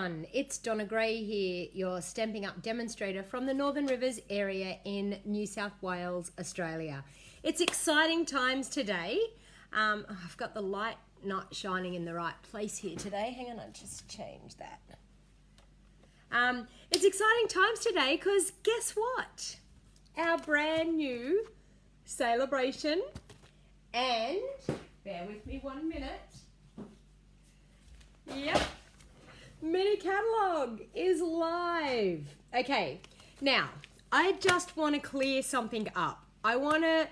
everyone, it's Donna Gray here, your Stampin' Up demonstrator from the Northern Rivers area in New South Wales, Australia. It's exciting times today. I've got the light not shining in the right place here today. Hang on, I'll just change that. It's exciting times today because guess what? Our brand new celebration and, bear with me 1 minute. Yep. Mini Catalogue is live. Okay, now I just want to clear something up. I want to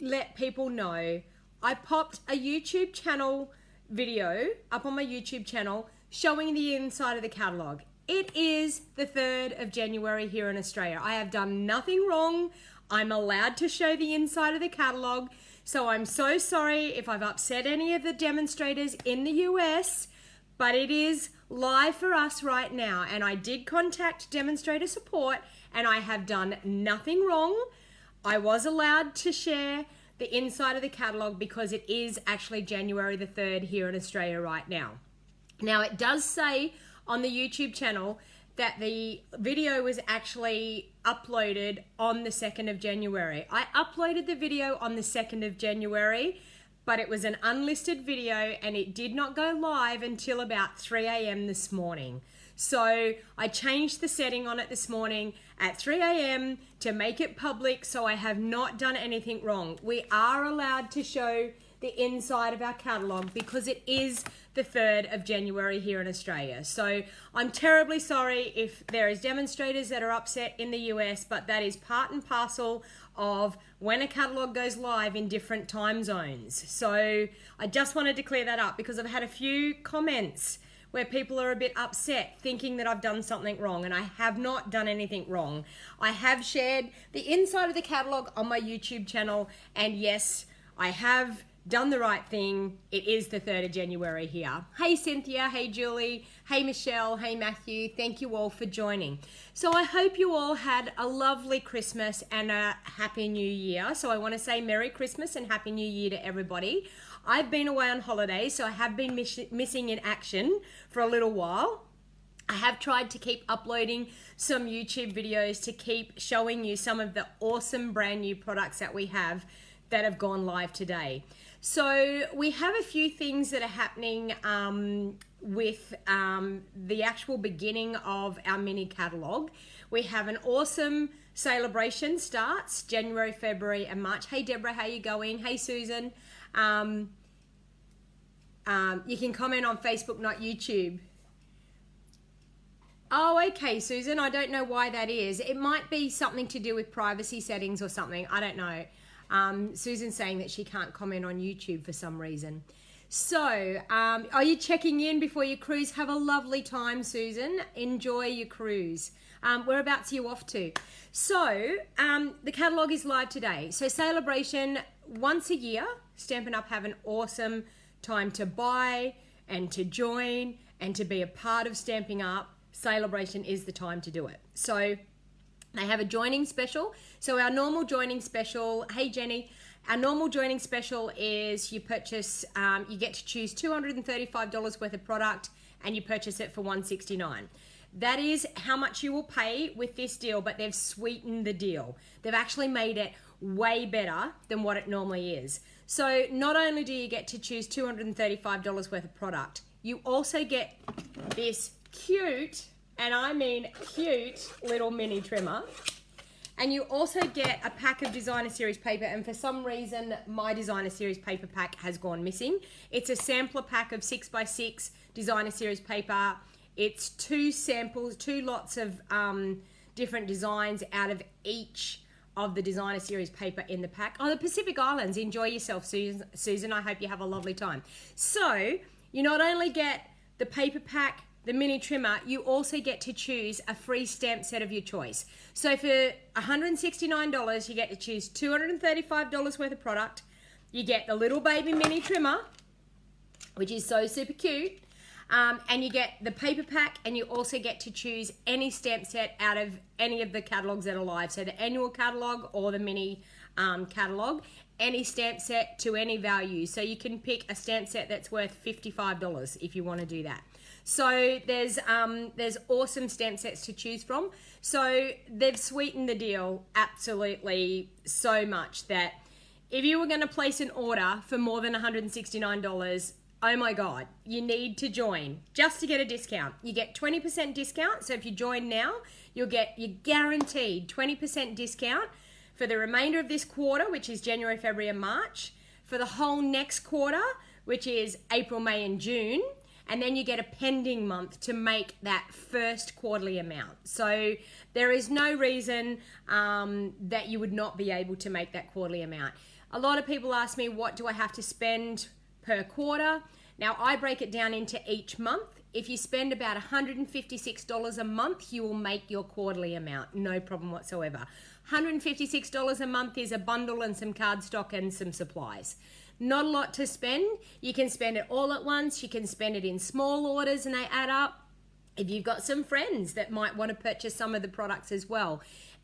let people know I popped a YouTube channel video up on my YouTube channel showing the inside of the catalogue. It is the 3rd of January here in Australia. I have done nothing wrong. I'm allowed to show the inside of the catalogue. So I'm so sorry if I've upset any of the demonstrators in the US, but it is live for us right now, and I did contact demonstrator support and I have done nothing wrong. I was allowed to share the inside of the catalogue because it is actually January the 3rd here in Australia right now. Now it does say on the YouTube channel that the video was actually uploaded on the 2nd of January. I uploaded the video on the 2nd of January, but it was an unlisted video and it did not go live until about 3 a.m. this morning. So I changed the setting on it this morning at 3 a.m. to make it public, so I have not done anything wrong. We are allowed to show the inside of our catalogue because it is the 3rd of January here in Australia. So I'm terribly sorry if there is demonstrators that are upset in the US, but that is part and parcel of when a catalogue goes live in different time zones. So I just wanted to clear that up because I've had a few comments where people are a bit upset thinking that I've done something wrong, and I have not done anything wrong. I have shared the inside of the catalogue on my YouTube channel, and yes, I have done the right thing. It is the 3rd of January here. Hey Cynthia, hey Julie, hey Michelle, hey Matthew, thank you all for joining. So I hope you all had a lovely Christmas and a Happy New Year. So I want to say Merry Christmas and Happy New Year to everybody. I've been away on holiday, so I have been missing in action for a little while. I have tried to keep uploading some YouTube videos to keep showing you some of the awesome brand new products that we have that have gone live today. So we have a few things that are happening with the actual beginning of our mini catalogue. We have an awesome celebration starts January, February and March. Hey Deborah, how you going? Hey Susan. You can comment on Facebook, not YouTube. Oh, okay, Susan. I don't know why that is. It might be something to do with privacy settings or something. I don't know. Susan's saying that she can't comment on YouTube for some reason. So, are you checking in before your cruise? Have a lovely time, Susan. Enjoy your cruise. Whereabouts are you off to? So, the catalogue is live today. So, celebration once a year. Stampin' Up have an awesome time to buy and to join and to be a part of Stampin' Up. Celebration is the time to do it. So, they have a joining special. So our normal joining special, hey Jenny, our normal joining special is you purchase, you get to choose $235 worth of product and you purchase it for $169. That is how much you will pay with this deal, but they've sweetened the deal. They've actually made it way better than what it normally is. So not only do you get to choose $235 worth of product, you also get this cute, and I mean cute, little mini trimmer. And you also get a pack of designer series paper, and for some reason my designer series paper pack has gone missing. It's a sampler pack of 6x6 designer series paper. It's 2 samples, 2 lots of different designs out of each of the designer series paper in the pack. Oh, the Pacific Islands. Enjoy yourself, Susan. I hope you have a lovely time. So you not only get the paper pack, the mini trimmer, you also get to choose a free stamp set of your choice. So for $169, you get to choose $235 worth of product. You get the little baby mini trimmer, which is so super cute. And you get the paper pack, and you also get to choose any stamp set out of any of the catalogues that are live. So the annual catalogue or the mini catalogue, any stamp set to any value. So you can pick a stamp set that's worth $55 if you want to do that. So there's awesome stamp sets to choose from. So they've sweetened the deal absolutely so much that if you were going to place an order for more than $169, oh my God, you need to join just to get a discount. You get 20% discount. So if you join now, you'll get your guaranteed 20% discount for the remainder of this quarter, which is January, February, and March, for the whole next quarter, which is April, May, and June. And then you get a pending month to make that first quarterly amount. So there is no reason that you would not be able to make that quarterly amount. A lot of people ask me, what do I have to spend per quarter? Now, I break it down into each month. If you spend about $156 a month, you will make your quarterly amount. No problem whatsoever. $156 a month is a bundle and some cardstock and some supplies. Not a lot to spend. You can spend it all at once. You can spend it in small orders and they add up. If you've got some friends that might want to purchase some of the products as well,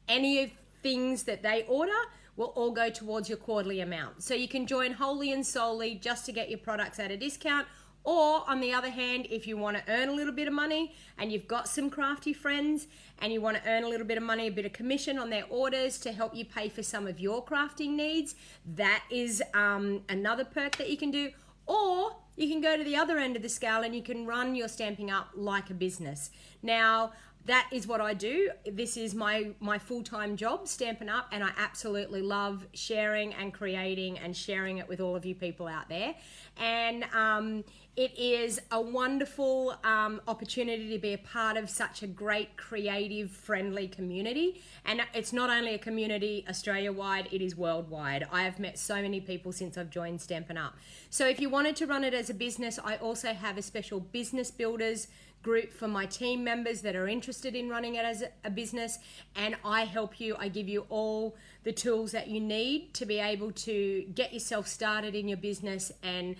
any of things that they order will all go towards your quarterly amount. So you can join wholly and solely just to get your products at a discount. Or on the other hand, if you want to earn a little bit of money and you've got some crafty friends and you want to earn a little bit of money, a bit of commission on their orders to help you pay for some of your crafting needs, that is another perk that you can do. Or you can go to the other end of the scale and you can run your Stampin' Up like a business. Now, that is what I do. This is my full-time job, Stampin' Up, and I absolutely love sharing and creating and sharing it with all of you people out there. And it is a wonderful opportunity to be a part of such a great, creative, friendly community. And it's not only a community Australia-wide, it is worldwide. I have met so many people since I've joined Stampin' Up. So if you wanted to run it as a business, I also have a special business builders group for my team members that are interested in running it as a business, and I help you. I give you all the tools that you need to be able to get yourself started in your business and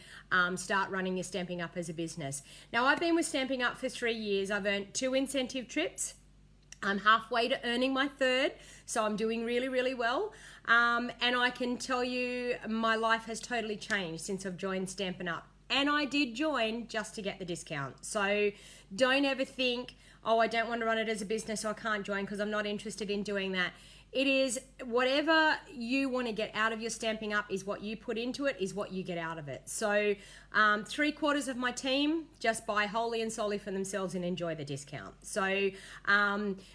start running your Stampin' Up as a business. Now, I've been with Stampin' Up for 3 years. I've earned 2 incentive trips. I'm halfway to earning my 3rd, so I'm doing really, really well. And I can tell you my life has totally changed since I've joined Stampin' Up. And I did join just to get the discount. So don't ever think, oh, I don't want to run it as a business, so I can't join because I'm not interested in doing that. It is whatever you want to get out of your Stampin' Up is what you put into it, is what you get out of it. So 3/4 of my team just buy wholly and solely for themselves and enjoy the discount. So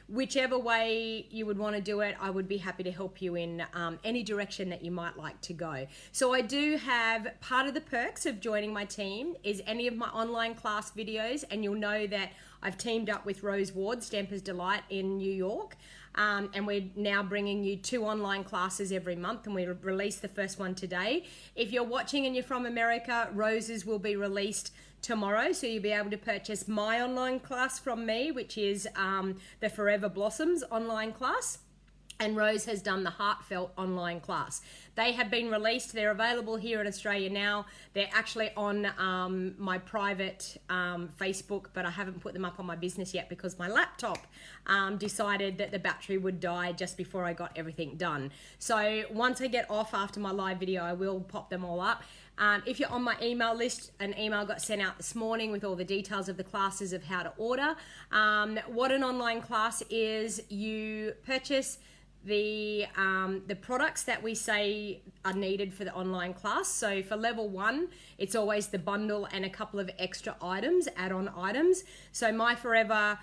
whichever way you would want to do it, I would be happy to help you in any direction that you might like to go. So I do have part of the perks of joining my team is any of my online class videos, and you'll know that I've teamed up with Rose Ward, Stamper's Delight in New York. And we're now bringing you 2 online classes every month, and we released the first one today. If you're watching and you're from America, Rose's will be released tomorrow, so you'll be able to purchase my online class from me, which is the Forever Blossoms online class. And Rose has done the Heartfelt online class. They have been released. They're available here in Australia now. They're actually on my private Facebook, but I haven't put them up on my business yet because my laptop decided that the battery would die just before I got everything done. So once I get off after my live video, I will pop them all up. If you're on my email list, an email got sent out this morning with all the details of the classes of how to order. What an online class is, you purchase the products that we say are needed for the online class. So for level 1, it's always the bundle and a couple of extra items, add-on items. So my Forever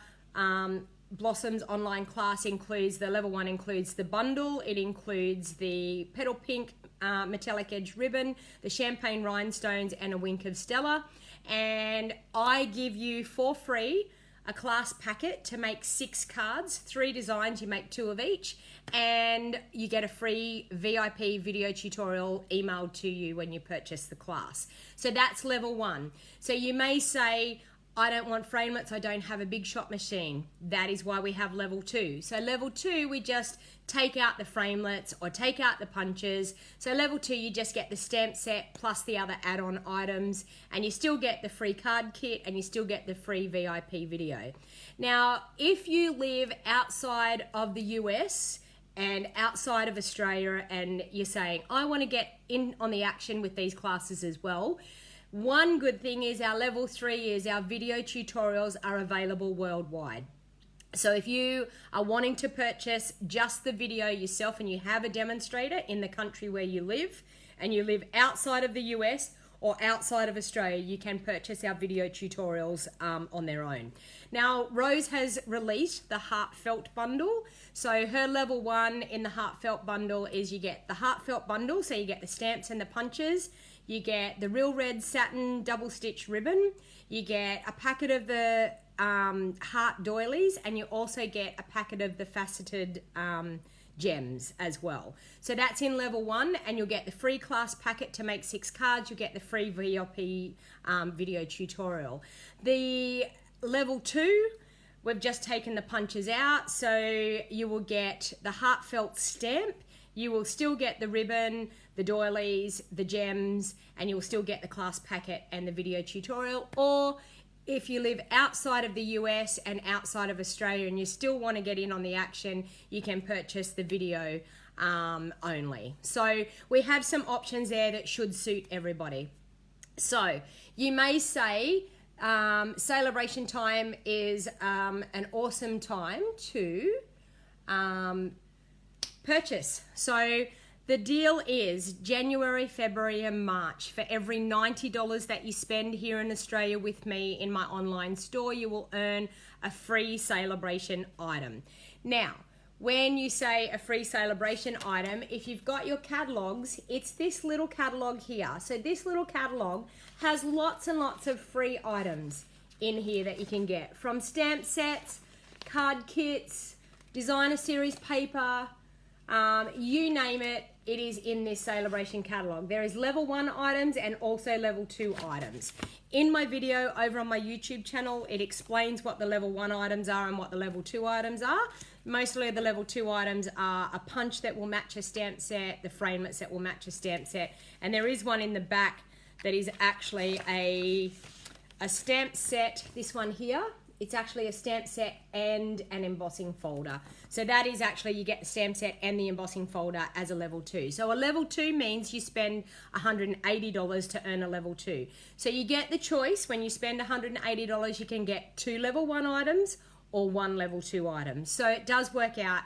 Blossoms online class includes, the level 1 includes the bundle, it includes the petal pink metallic edge ribbon, the champagne rhinestones, and a wink of Stella. And I give you for free a class packet to make 6 cards, 3 designs, you make 2 of each, and you get a free VIP video tutorial emailed to you when you purchase the class. So that's level 1. So you may say, I don't want framelits, I don't have a big shot machine. That is why we have level 2. So level 2, we just take out the framelits or take out the punches. So level 2, you just get the stamp set plus the other add-on items, and you still get the free card kit and you still get the free VIP video. Now, if you live outside of the US and outside of Australia and you're saying, I want to get in on the action with these classes as well, One good thing is our level 3 is our video tutorials are available worldwide. So if you are wanting to purchase just the video yourself and you have a demonstrator in the country where you live and you live outside of the US or outside of Australia, you can purchase our video tutorials on their own. Now, Rose has released the Heartfelt Bundle. So her level 1 in the Heartfelt Bundle is you get the Heartfelt Bundle, so you get the stamps and the punches, you get the real red satin double stitch ribbon, you get a packet of the heart doilies, and you also get a packet of the faceted gems as well. So that's in level 1, and you'll get the free class packet to make 6 cards. You'll get the free VIP video tutorial. The level 2, we've just taken the punches out, so you will get the heartfelt stamp. You will still get the ribbon, the doilies, the gems, and you will still get the class packet and the video tutorial. Or if you live outside of the US and outside of Australia and you still want to get in on the action, you can purchase the video only. So we have some options there that should suit everybody. So you may say celebration time is an awesome time to purchase. So the deal is January, February and March. For every $90 that you spend here in Australia with me in my online store, you will earn a free celebration item. Now, when you say a free celebration item, if you've got your catalogs, it's this little catalog here. So this little catalog has lots and lots of free items in here that you can get, from stamp sets, card kits, designer series paper, you name it, it is in this celebration catalog. There is level 1 items and also level 2 items. In my video over on my YouTube channel, it explains what the level 1 items are and what the level 2 items are. Mostly the level 2 items are a punch that will match a stamp set, the framelits that will match a stamp set, and there is one in the back that is actually a stamp set, this one here. It's actually a stamp set and an embossing folder. So that is actually, you get the stamp set and the embossing folder as a level 2. So a level 2 means you spend $180 to earn a level 2. So you get the choice. When you spend $180, you can get 2 level 1 items or 1 level 2 item. So it does work out.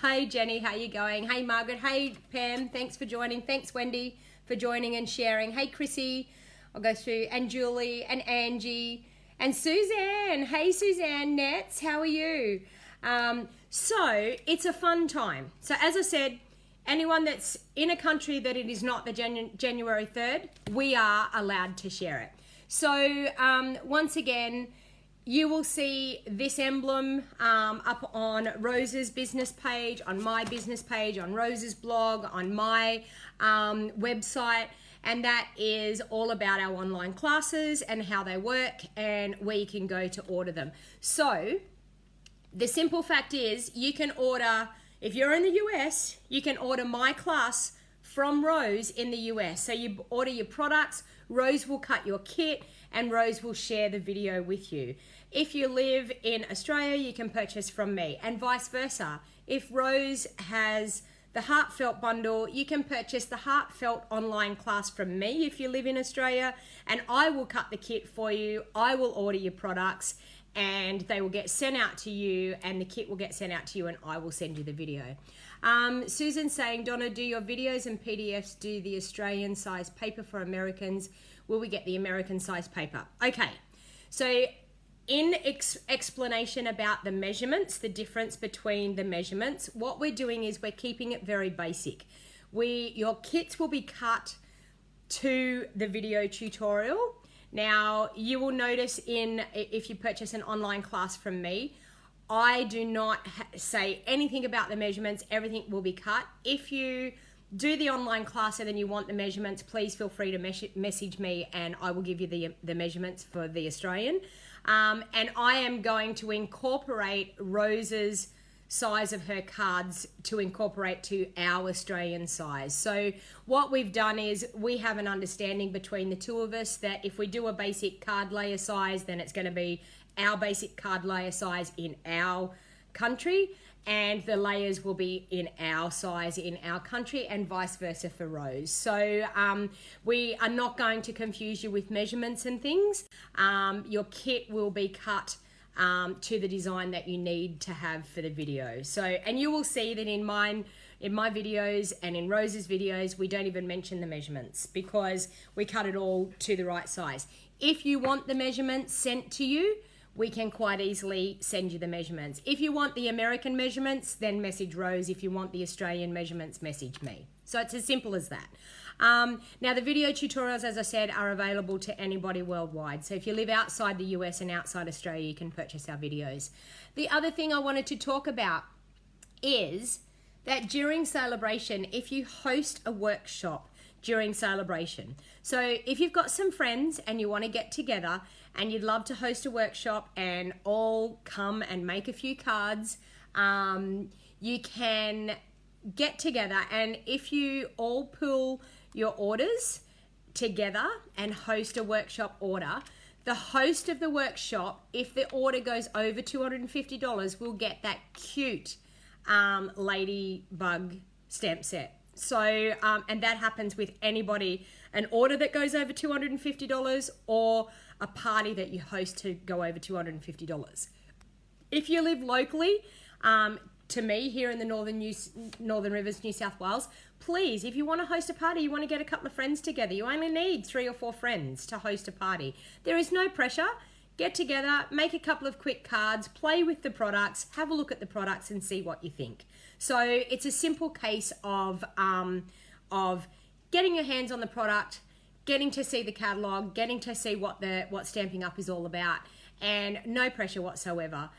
Hey Jenny, how you going? Hey Margaret, hey Pam, thanks for joining. Thanks Wendy for joining and sharing. Hey Chrissy, I'll go through, and Julie and Angie and Suzanne. Hey Suzanne Nets, how are you? So it's a fun time. So as I said, anyone that's in a country that it is not the January 3rd, we are allowed to share it. So once again, you will see this emblem up on Rose's business page, on my business page, on Rose's blog, on my website, and that is all about our online classes and how they work and where you can go to order them. So the simple fact is, you can order, if you're in the US, you can order my class from Rose in the US. So you order your products, Rose will cut your kit, and Rose will share the video with you. If you live in Australia, you can purchase from me, and vice versa. If Rose has the Heartfelt Bundle, you can purchase the Heartfelt online class from me if you live in Australia, and I will cut the kit for you. I will order your products and they will get sent out to you, and the kit will get sent out to you, and I will send you the video. Susan's saying, Donna, do your videos and PDFs do the Australian size paper for Americans? Will we get the American size paper? Okay, so in explanation about the measurements, the difference between the measurements, what we're doing is we're keeping it very basic. Your kits will be cut to the video tutorial. Now, you will notice if you purchase an online class from me, I do not say anything about the measurements. Everything will be cut. If you do the online class and then you want the measurements, please feel free to message me and I will give you the measurements for the Australian. And I am going to incorporate Rose's size of her cards to incorporate to our Australian size. So what we've done is we have an understanding between the two of us that if we do a basic card layer size, then it's going to be our basic card layer size in our country. and the layers will be in our size in our country and vice versa for Rose. So we are not going to confuse you with measurements and things. Your kit will be cut to the design that you need to have for the video. So, and you will see that in my videos and in Rose's videos, we don't even mention the measurements because we cut it all to the right size. If you want the measurements sent to you, we can quite easily send you the measurements. If you want the American measurements, then message Rose. If you want the Australian measurements, message me. So it's as simple as that. Now the video tutorials, as I said, are available to anybody worldwide. So if you live outside the US and outside Australia, you can purchase our videos. The other thing I wanted to talk about is that during celebration, if you host a workshop during celebration, so if you've got some friends and you want to get together and you'd love to host a workshop and all come and make a few cards, you can get together, and if you all pool your orders together and host a workshop order, the host of the workshop, if the order goes over $250, will get that cute ladybug stamp set. So, and that happens with anybody, an order that goes over $250 or a party that you host to go over $250. If you live locally, to me here in the Northern Rivers, New South Wales, please, if you want to host a party, you want to get a couple of friends together, you only need 3 or 4 friends to host a party. There is no pressure. Get together, make a couple of quick cards, play with the products, have a look at the products and see what you think. So it's a simple case of getting your hands on the product, getting to see the catalog, getting to see what Stamping Up is all about, and no pressure whatsoever.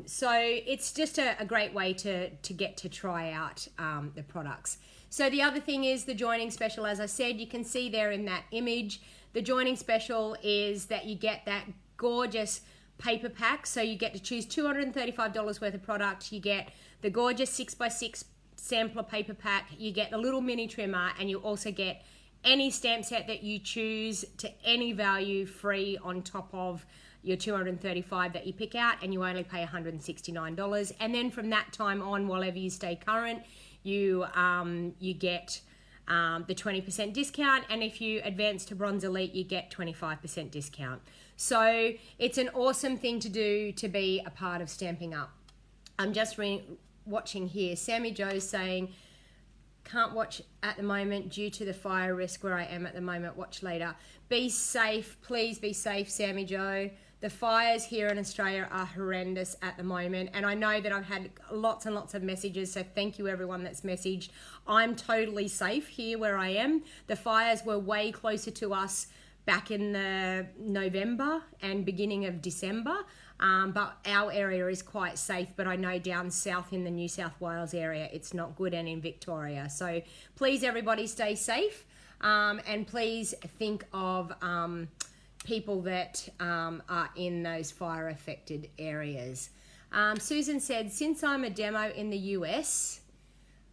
So it's just a great way to get to try out the products. So the other thing is the joining special. As I said, you can see there in that image, the joining special is that you get that gorgeous paper pack. So you get to choose $235 worth of product. You get the gorgeous 6x6 sampler paper pack. You get a little mini trimmer, and you also get any stamp set that you choose to any value free on top of your $235 that you pick out, and you only pay $169. And then from that time on, whatever you stay current, you get the 20% discount, and if you advance to Bronze Elite, you get 25% discount. So it's an awesome thing to do to be a part of Stamping Up. I'm just watching here. Sammy Joe's saying, can't watch at the moment due to the fire risk where I am at the moment. Watch later. Be safe. Please be safe, Sammy Joe. The fires here in Australia are horrendous at the moment, and I know that I've had lots and lots of messages, so thank you everyone that's messaged. I'm totally safe here where I am. The fires were way closer to us back in the November and beginning of December, but our area is quite safe, but I know down south in the New South Wales area it's not good, and in Victoria. So please everybody stay safe, and please think of people that are in those fire affected areas. Susan said, since I'm a demo in the US,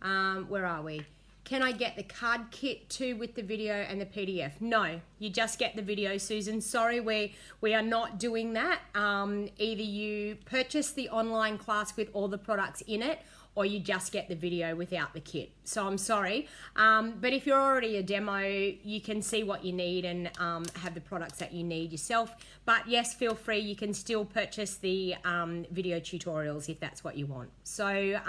where are we? Can I get the card kit too with the video and the PDF? No, you just get the video, Susan. Sorry, we are not doing that. Either you purchase the online class with all the products in it, or you just get the video without the kit. So I'm sorry. But if you're already a demo, you can see what you need and have the products that you need yourself. But yes, feel free. You can still purchase the video tutorials if that's what you want. So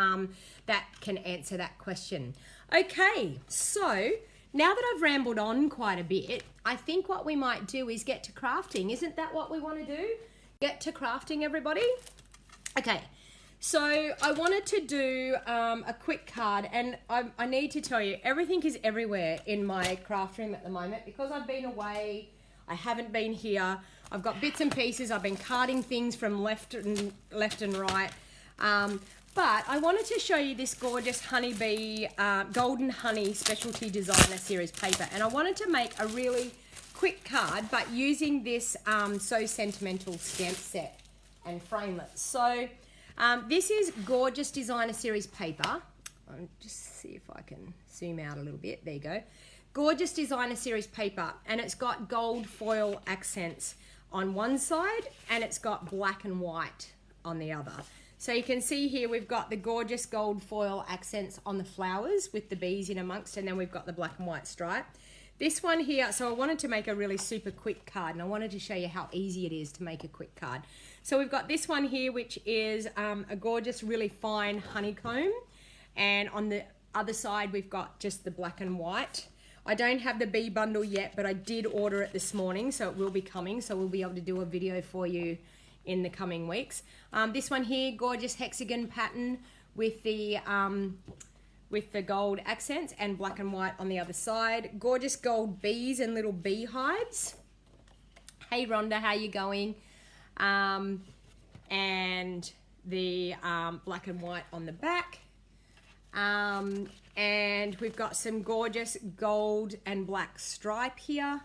that can answer that question. Okay, so now that I've rambled on quite a bit, I think what we might do is get to crafting. Isn't that what we want to do? Get to crafting, everybody? Okay. So I wanted to do a quick card, and I need to tell you, everything is everywhere in my craft room at the moment because I've been away. I haven't been here. I've got bits and pieces. I've been carding things from left and right. But I wanted to show you this gorgeous honeybee, golden honey specialty designer series paper, and I wanted to make a really quick card, but using this So Sentimental stamp set and framelits. So this is gorgeous designer series paper. I'll just see if I can zoom out a little bit. There you go. Gorgeous designer series paper, and it's got gold foil accents on one side, and it's got black and white on the other. So you can see here we've got the gorgeous gold foil accents on the flowers with the bees in amongst, and then we've got the black and white stripe. This one here, so I wanted to make a really super quick card, and I wanted to show you how easy it is to make a quick card. So we've got this one here, which is a gorgeous, really fine honeycomb, and on the other side we've got just the black and white. I don't have the bee bundle yet, but I did order it this morning, so it will be coming, so we'll be able to do a video for you in the coming weeks. This one here, gorgeous hexagon pattern with the gold accents and black and white on the other side. Gorgeous gold bees and little beehives. Hey Rhonda, how you going? And the black and white on the back. And we've got some gorgeous gold and black stripe here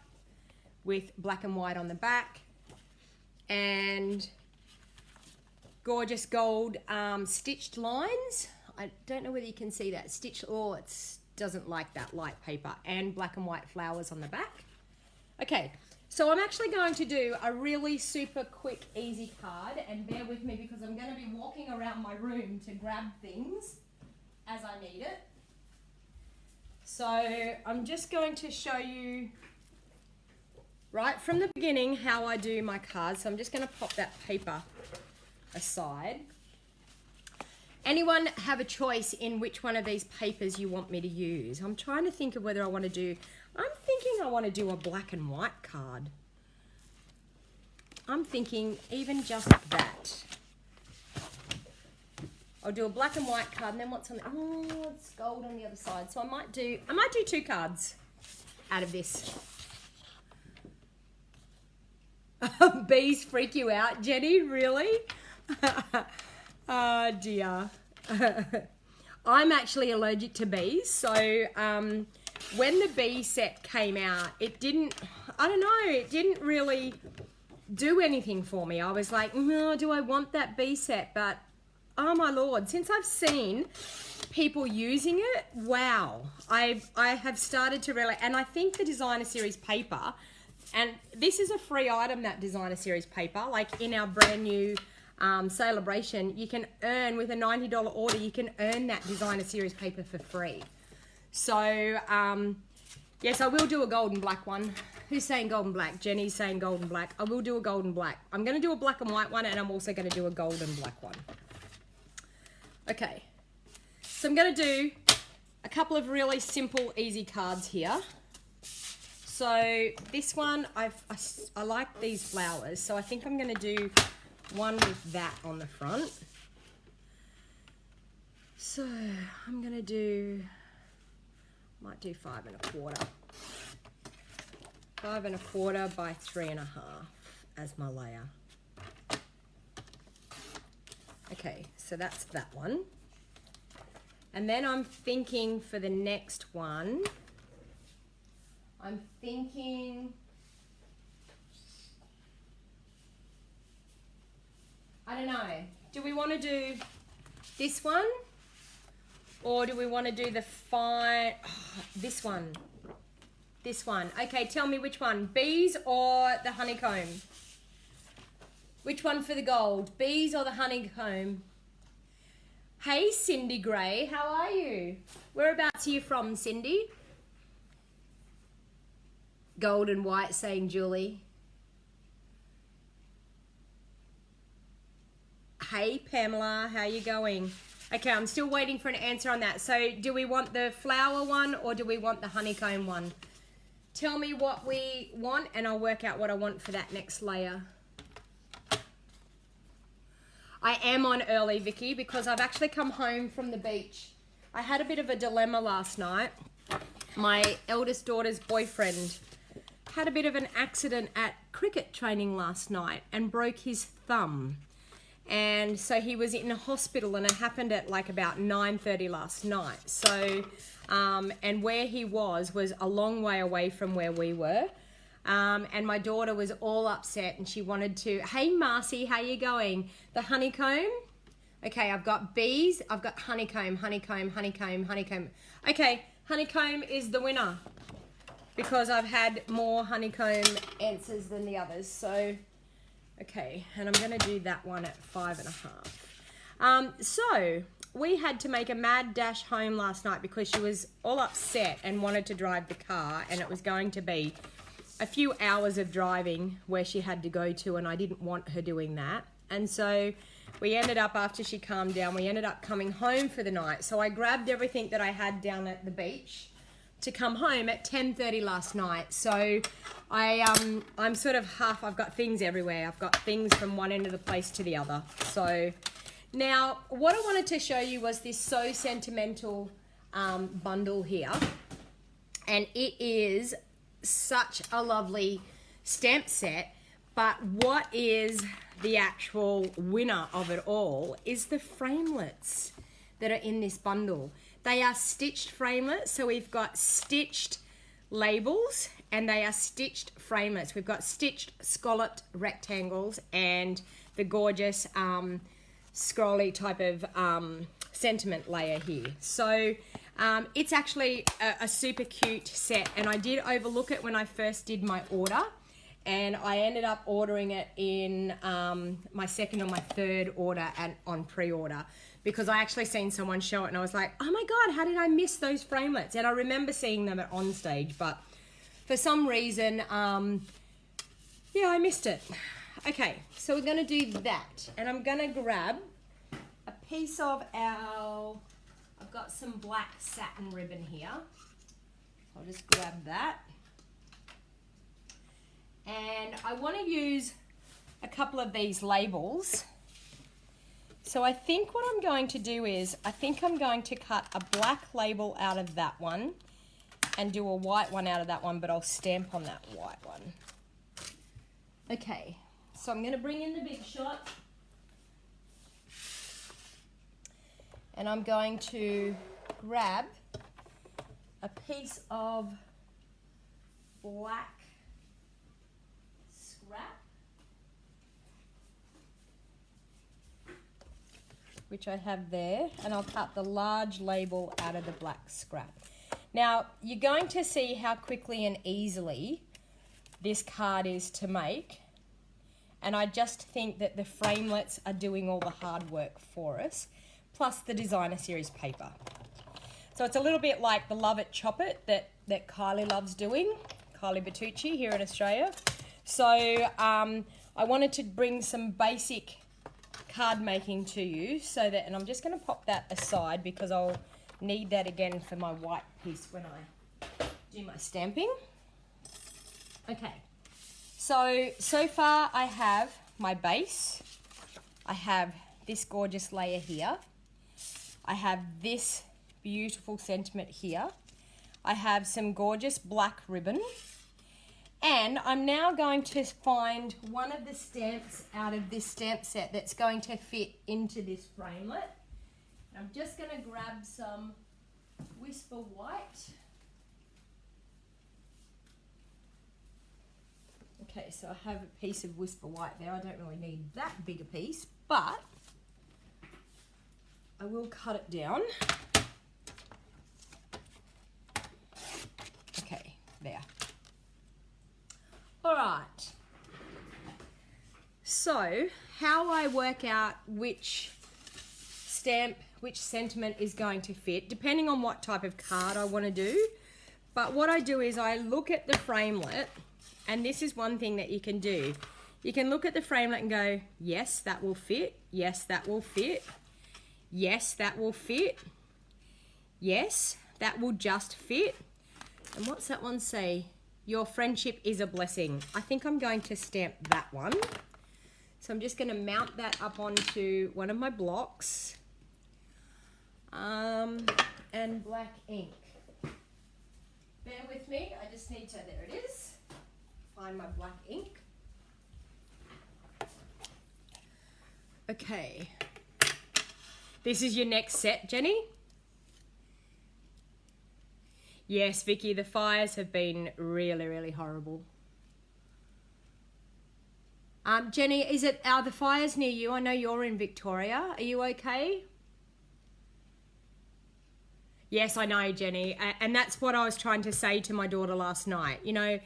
with black and white on the back. And gorgeous gold stitched lines. I don't know whether you can see that. Stitched, oh, it doesn't like that light paper. And black and white flowers on the back. Okay, so I'm actually going to do a really super quick, easy card. And bear with me because I'm going to be walking around my room to grab things as I need it. So I'm just going to show you right from the beginning how I do my cards. So I'm just going to pop that paper aside. Anyone have a choice in which one of these papers you want me to use? I'm trying to think of whether I want to do, I'm thinking I want to do a black and white card. I'm thinking even just that. I'll do a black and white card, and then what's on the, oh, it's gold on the other side. So I might do 2 cards out of this. Bees freak you out, Jenny? Really? Oh dear. I'm actually allergic to bees, so when the bee set came out, it didn't really do anything for me. I was like, no, do I want that bee set? But oh my Lord, since I've seen people using it, wow, I have started to really, and I think the designer series paper, and this is a free item, that designer series paper, like in our brand new celebration, you can earn, with a $90 order, you can earn that designer series paper for free. So yes, I will do a gold and black one. Who's saying gold and black? Jenny's saying gold and black. I will do a gold and black. I'm going to do a black and white one, and I'm also going to do a gold and black one. Okay, so I'm going to do a couple of really simple, easy cards here. So this one, I like these flowers, so I think I'm going to do one with that on the front. So I'm going to do, might do 5 1/4. 5 1/4 by 3 1/2 as my layer. Okay, so that's that one. And then I'm thinking for the next one, I'm thinking, I don't know, do we want to do this one? Or do we want to do the this one? This one. Okay, tell me which one, bees or the honeycomb? Which one for the gold, bees or the honeycomb? Hey, Cindy Gray, how are you? Whereabouts are you from, Cindy? Gold and white, saying Julie. Hey, Pamela, how you going? Okay, I'm still waiting for an answer on that. So do we want the flower one or do we want the honeycomb one? Tell me what we want and I'll work out what I want for that next layer. I am on early, Vicky, because I've actually come home from the beach. I had a bit of a dilemma last night. My eldest daughter's boyfriend had a bit of an accident at cricket training last night and broke his thumb. And so he was in a hospital, and it happened at like about 9:30 last night. So, and where he was a long way away from where we were. And my daughter was all upset and she wanted to, hey Marcy, how you going? The honeycomb? Okay, I've got bees, I've got honeycomb, honeycomb, honeycomb, honeycomb. Okay, honeycomb is the winner because I've had more honeycomb answers than the others. So Okay, and I'm going to do that one at 5.5. So we had to make a mad dash home last night because she was all upset and wanted to drive the car, and it was going to be a few hours of driving where she had to go to, and I didn't want her doing that. And so we ended up, after she calmed down, we ended up coming home for the night. So I grabbed everything that I had down at the beach to come home at 10:30 last night. So I'm sort of I've got things everywhere. I've got things from one end of the place to the other. So now what I wanted to show you was this So Sentimental bundle here. And it is such a lovely stamp set. But what is the actual winner of it all is the framelits that are in this bundle. They are stitched framelits, so we've got stitched labels and they are stitched framelits. We've got stitched scalloped rectangles and the gorgeous scrolly type of sentiment layer here. So it's actually a super cute set, and I did overlook it when I first did my order, and I ended up ordering it in my second or my third order and on pre-order, because I actually seen someone show it and I was like, oh my God, how did I miss those framelits? And I remember seeing them at On Stage, but for some reason, yeah, I missed it. Okay, so we're gonna do that. And I'm gonna grab a piece of I've got some black satin ribbon here. I'll just grab that. And I wanna use a couple of these labels. So I think what I'm going to do is, I think I'm going to cut a black label out of that one and do a white one out of that one, but I'll stamp on that white one. Okay, so I'm going to bring in the Big Shot. And I'm going to grab a piece of black scrap, which I have there, and I'll cut the large label out of the black scrap. Now, you're going to see how quickly and easily this card is to make, and I just think that the framelits are doing all the hard work for us, plus the designer series paper. So it's a little bit like the Love It, Chop It that Kylie loves doing, Kylie Bertucci here in Australia. So I wanted to bring some basic card making to you, so that, and I'm just going to pop that aside because I'll need that again for my white piece when I do my stamping. Okay, so far I have my base, I have this gorgeous layer here, I have this beautiful sentiment here, I have some gorgeous black ribbon, and I'm now going to find one of the stamps out of this stamp set that's going to fit into this framelit. I'm just going to grab some Whisper White. Okay, so I have a piece of Whisper White there. I don't really need that big a piece, but I will cut it down. Okay, there. All right, so how I work out which stamp, which sentiment is going to fit, depending on what type of card I want to do. But what I do is I look at the framelit, and this is one thing that you can do. You can look at the framelit and go, yes, that will fit. Yes, that will fit. Yes, that will fit. Yes, that will just fit. And what's that one say? Your friendship is a blessing. I think I'm going to stamp that one. So I'm just going to mount that up onto one of my blocks. And black ink. Bear with me, I just need to, there it is. Find my black ink. Okay. This is your next set, Jenny? Yes, Vicky, the fires have been really, really horrible. Jenny, are the fires near you? I know you're in Victoria. Are you okay? Yes, I know, Jenny. And that's what I was trying to say to my daughter last night. You know,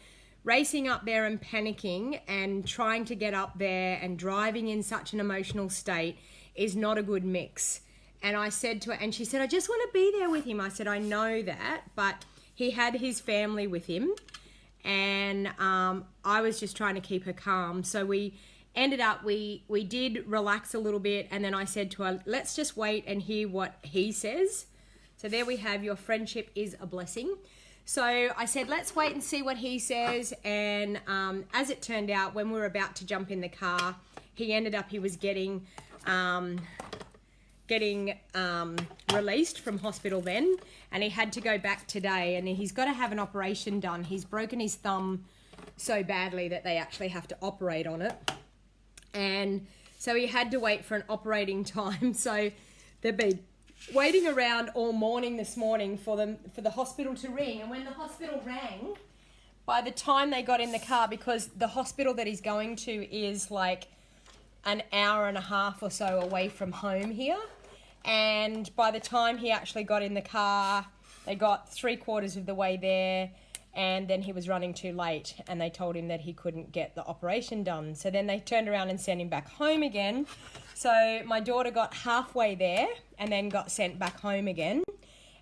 racing up there and panicking and trying to get up there and driving in such an emotional state is not a good mix. And I said to her, and she said, I just want to be there with him. I said, I know that, but he had his family with him, and I was just trying to keep her calm. So we ended up, we did relax a little bit, and then I said to her, let's just wait and hear what he says. So there we have, your friendship is a blessing. So I said, let's wait and see what he says. And as it turned out, when we were about to jump in the car, he ended up, he was getting released from hospital then, and he had to go back today, and he's got to have an operation done. He's broken his thumb so badly that they actually have to operate on it, and so he had to wait for an operating time. So they've been waiting around all morning this morning for the hospital to ring, and when the hospital rang, by the time they got in the car, because the hospital that he's going to is like an hour and a half or so away from home here, and by the time he actually got in the car, they got 3/4 of the way there, and then he was running too late, and they told him that he couldn't get the operation done. So then they turned around and sent him back home again. So my daughter got halfway there and then got sent back home again,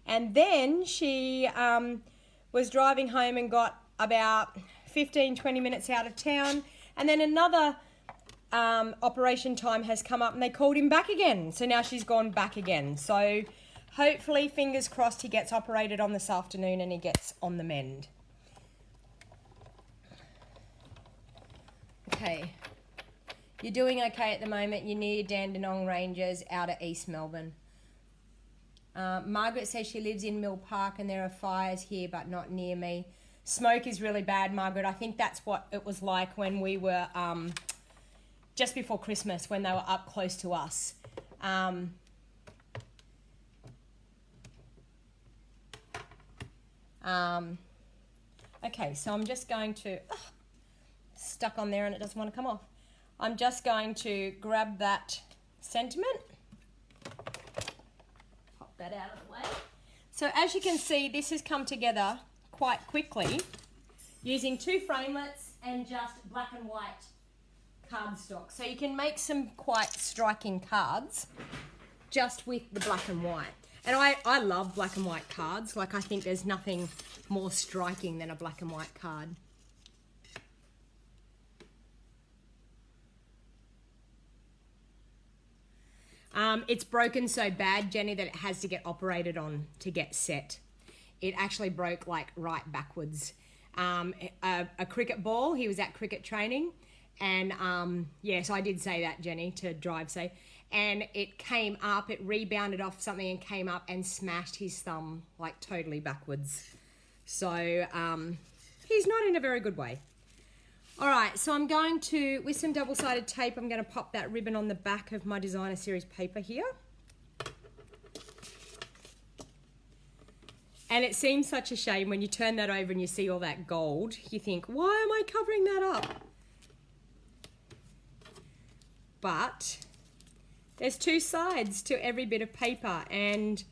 and then she was driving home and got about 15-20 minutes out of town, and then another operation time has come up and they called him back again. So now she's gone back again. So hopefully, fingers crossed, he gets operated on this afternoon and he gets on the mend. Okay. You're doing okay at the moment. You're near Dandenong Ranges out at East Melbourne. Margaret says she lives in Mill Park and there are fires here but not near me. Smoke is really bad, Margaret. I think that's what it was like when we were just before Christmas, when they were up close to us. Okay, so I'm just going to, stuck on there and it doesn't want to come off. I'm just going to grab that sentiment, pop that out of the way. So as you can see, this has come together quite quickly using 2 framelits and just black and white cardstock. So you can make some quite striking cards just with the black and white. And I love black and white cards. Like, I think there's nothing more striking than a black and white card. It's broken so bad, Jenny, that it has to get operated on to get set. It actually broke like right backwards. A cricket ball, he was at cricket training, and yeah, so I did say that, Jenny, to drive safe. And it came up, it rebounded off something and came up and smashed his thumb like totally backwards. So he's not in a very good way. All right, so I'm going to, with some double-sided tape, I'm going to pop that ribbon on the back of my designer series paper here. And it seems such a shame when you turn that over and you see all that gold. You think, why am I covering that up? But there's 2 sides to every bit of paper, and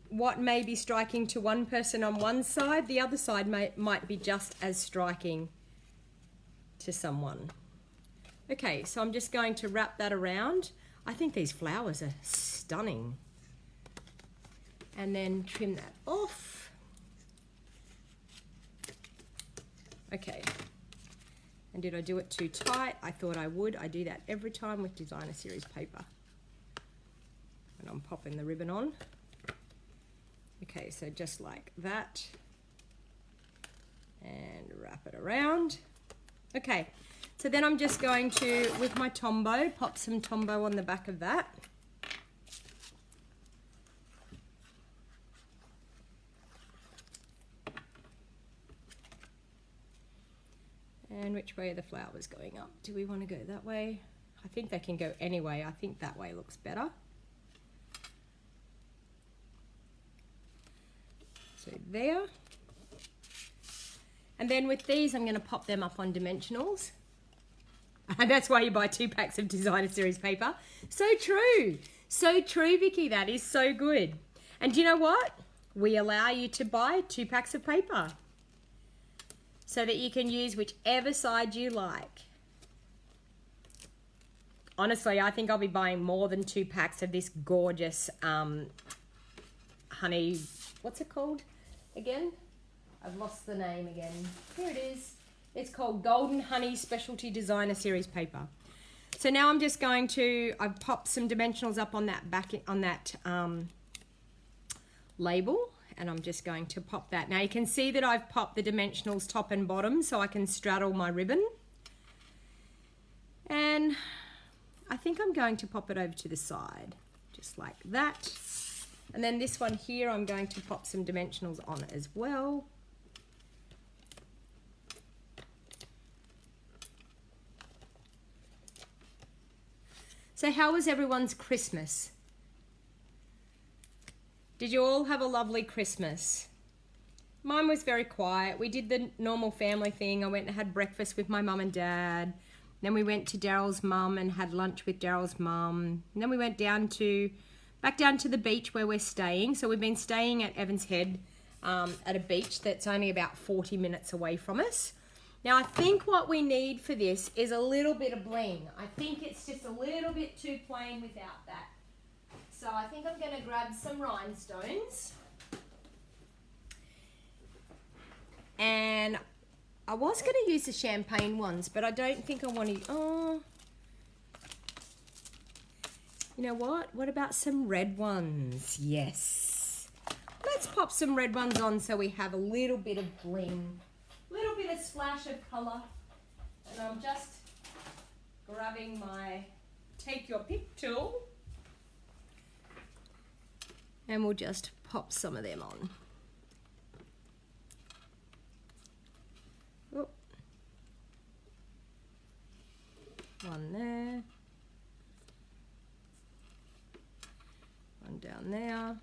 what may be striking to one person on one side, the other side might be just as striking to someone. Okay, so I'm just going to wrap that around. I think these flowers are stunning. And then trim that off. Okay. And did I do it too tight? I thought I would. I do that every time with designer series paper. And I'm popping the ribbon on. Okay, so just like that. And wrap it around. Okay, so then I'm just going to, with my Tombow, pop some Tombow on the back of that. And which way are the flowers going up? Do we want to go that way? I think they can go any way. I think that way looks better. So there. And then with these, I'm going to pop them up on dimensionals. And that's why you buy 2 packs of designer series paper. So true. So true, Vicky. That is so good. And do you know what? We allow you to buy 2 packs of paper. so that you can use whichever side you like. Honestly, I think I'll be buying more than 2 packs of this gorgeous honey, what's it called again? I've lost the name again. Here it is. It's called Golden Honey Specialty Designer Series paper. So now I'm just going to, I've popped some dimensionals up on that label, and I'm just going to pop that. Now you can see that I've popped the dimensionals top and bottom so I can straddle my ribbon. And I think I'm going to pop it over to the side, just like that. And then this one here, I'm going to pop some dimensionals on it as well. So how was everyone's Christmas? Did you all have a lovely Christmas? Mine was very quiet. We did the normal family thing. I went and had breakfast with my mum and dad. Then we went to Daryl's mum and had lunch with Daryl's mum. And then we went back down to the beach where we're staying. So we've been staying at Evans Head at a beach that's only about 40 minutes away from us. Now I think what we need for this is a little bit of bling. I think it's just a little bit too plain without that. So I think I'm going to grab some rhinestones. And I was going to use the champagne ones, but I don't think I want to. Oh, you know what? What about some red ones? Yes. Let's pop some red ones on so we have a little bit of bling, a little bit of splash of colour. And I'm just grabbing my take your pick tool, and we'll just pop some of them on. Oh. One there. One down there.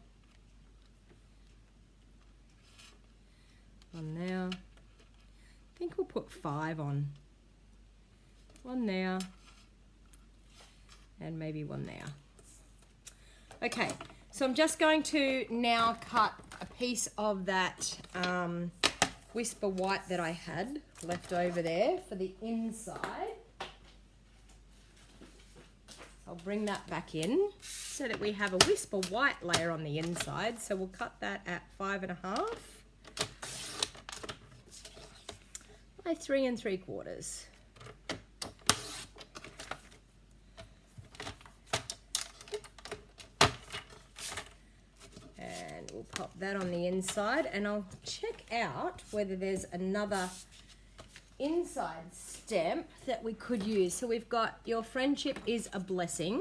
One there. I think we'll put 5 on. One there. And maybe one there. Okay, so I'm just going to now cut a piece of that Whisper White that I had left over there for the inside. I'll bring that back in so that we have a Whisper White layer on the inside. So we'll cut that at 5.5 by 3 3/4. And we'll pop that on the inside, and I'll check out whether there's another inside stamp that we could use. So we've got Your Friendship is a Blessing.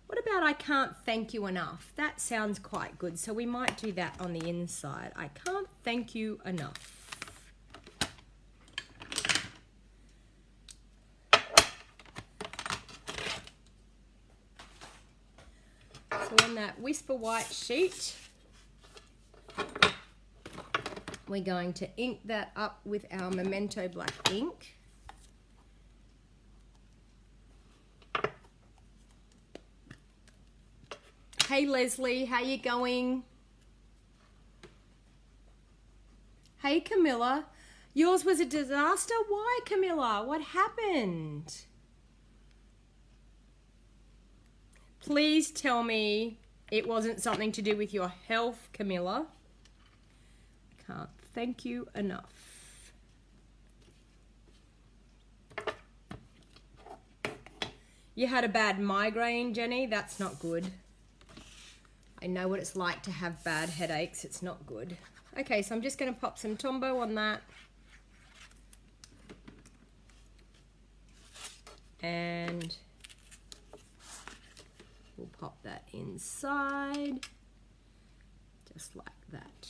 What about I Can't Thank You Enough? That sounds quite good, so we might do that on the inside. I can't thank you enough. So on that Whisper White sheet, we're going to ink that up with our Memento Black ink. Hey Leslie, how you going? Hey Camilla, yours was a disaster? Why, Camilla? What happened? Please tell me it wasn't something to do with your health, Camilla. Can't thank you enough. You had a bad migraine, Jenny? That's not good. I know what it's like to have bad headaches. It's not good. Okay, so I'm just going to pop some Tombow on that. And we'll pop that inside, just like that.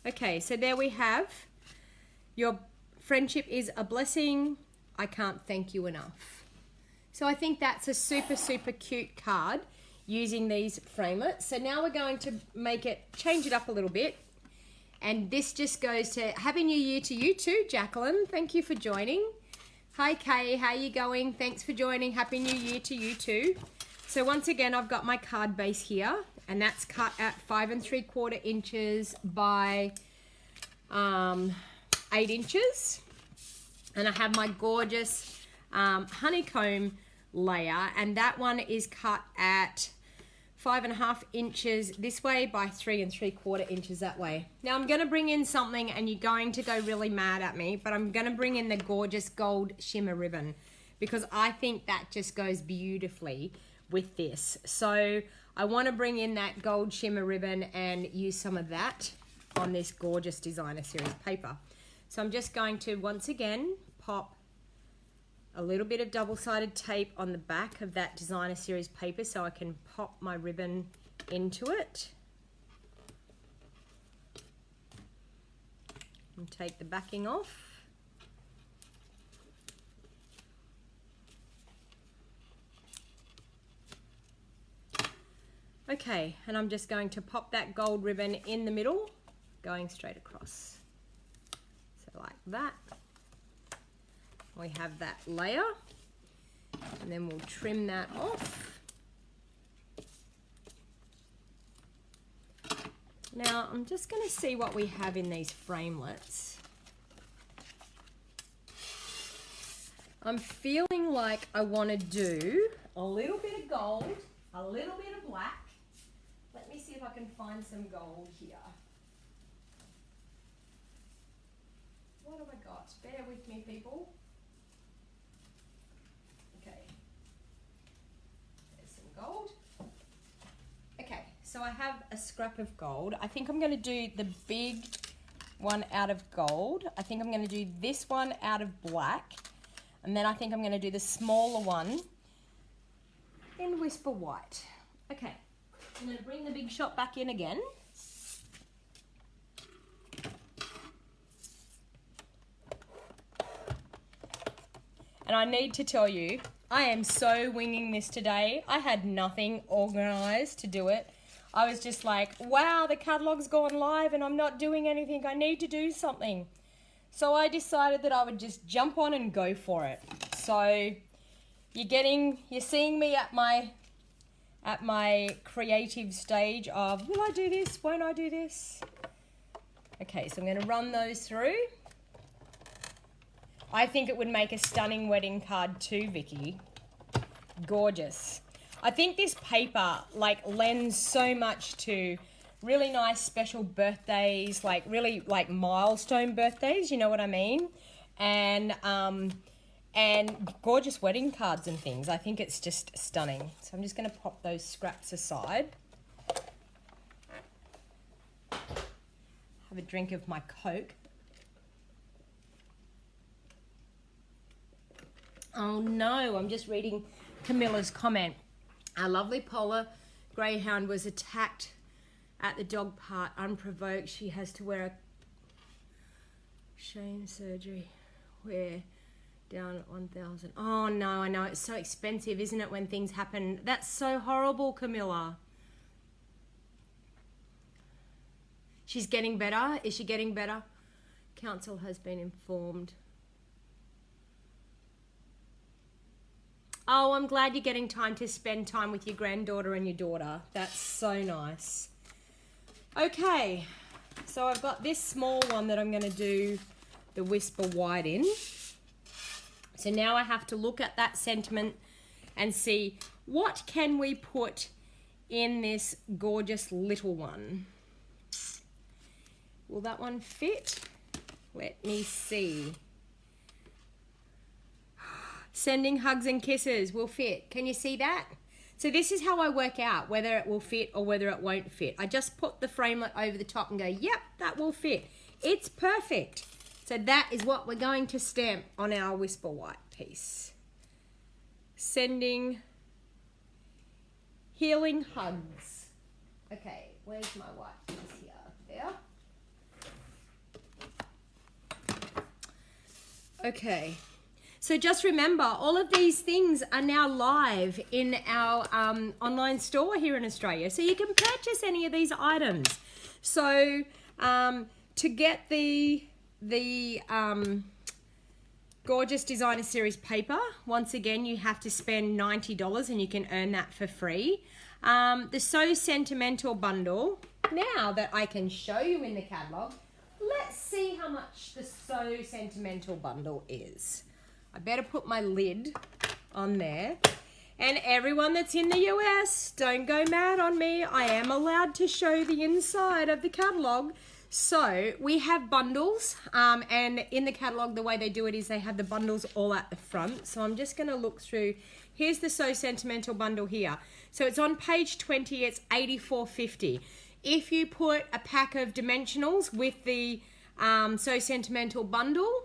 Okay, so there we have Your Friendship is a Blessing. I Can't Thank You Enough. So I think that's a super, super cute card using these framelits. So now we're going to change it up a little bit. And this just goes to Happy New Year to you too, Jacqueline. Thank you for joining. Hi Kay, how you going? Thanks for joining. Happy New Year to you too. So once again, I've got my card base here, and that's cut at 5 3/4 inches by 8 inches. And I have my gorgeous honeycomb layer, and that one is cut at 5.5 inches this way by 3 3/4 inches that way. Now I'm going to bring in something, and you're going to go really mad at me, but I'm going to bring in the gorgeous gold shimmer ribbon because I think that just goes beautifully with this. So I want to bring in that gold shimmer ribbon and use some of that on this gorgeous designer series paper. So I'm just going to once again pop a little bit of double-sided tape on the back of that designer series paper so I can pop my ribbon into it. And take the backing off. Okay, and I'm just going to pop that gold ribbon in the middle, going straight across. So like that. We have that layer, and then we'll trim that off. Now I'm just going to see what we have in these framelets. I'm feeling like I want to do a little bit of gold, a little bit of black. Let me see if I can find some gold here. What have I got? Bear with me, people. Okay. There's some gold. Okay, so I have a scrap of gold. I think I'm going to do the big one out of gold. I think I'm going to do this one out of black. And then I think I'm going to do the smaller one in Whisper White. Okay. I'm going to bring the big shot back in again. And I need to tell you, I am so winging this today. I had nothing organized to do it. I was just like, wow, the catalog's gone live and I'm not doing anything. I need to do something. So I decided that I would just jump on and go for it. So you're seeing me at my creative stage of, will I do this? Won't I do this? Okay, so I'm going to run those through. I think it would make a stunning wedding card too, Vicky. Gorgeous. I think this paper like lends so much to really nice special birthdays, like really like milestone birthdays, you know what I mean? And gorgeous wedding cards and things. I think it's just stunning. So I'm just going to pop those scraps aside. Have a drink of my Coke. Oh no, I'm just reading Camilla's comment. Our lovely polar greyhound was attacked at the dog park unprovoked. She has to wear a shame surgery. We're down at 1,000. Oh no, I know, it's so expensive, isn't it, when things happen? That's so horrible, Camilla. She's getting better. Is she getting better? Council has been informed. Oh, I'm glad you're getting time to spend time with your granddaughter and your daughter. That's so nice. Okay, so I've got this small one that I'm going to do the Whisper White in. So now I have to look at that sentiment and see what can we put in this gorgeous little one. Will that one fit? Let me see. Sending hugs and kisses will fit. Can you see that? So this is how I work out whether it will fit or whether it won't fit. I just put the framelit over the top and go, yep, that will fit. It's perfect. So that is what we're going to stamp on our Whisper White piece. Sending healing hugs. Okay, where's my white piece here? There. Okay. So just remember, all of these things are now live in our online store here in Australia. So you can purchase any of these items. So to get the gorgeous designer series paper, once again, you have to spend $90 and you can earn that for free. The So Sentimental bundle, now that I can show you in the catalogue, let's see how much the So Sentimental bundle is. I better put my lid on there. And everyone that's in the US, don't go mad on me. I am allowed to show the inside of the catalogue. So we have bundles, and in the catalogue, the way they do it is they have the bundles all at the front. So I'm just going to look through. Here's the So Sentimental bundle here. So it's on page 20. It's $84.50. If you put a pack of dimensionals with the So Sentimental bundle,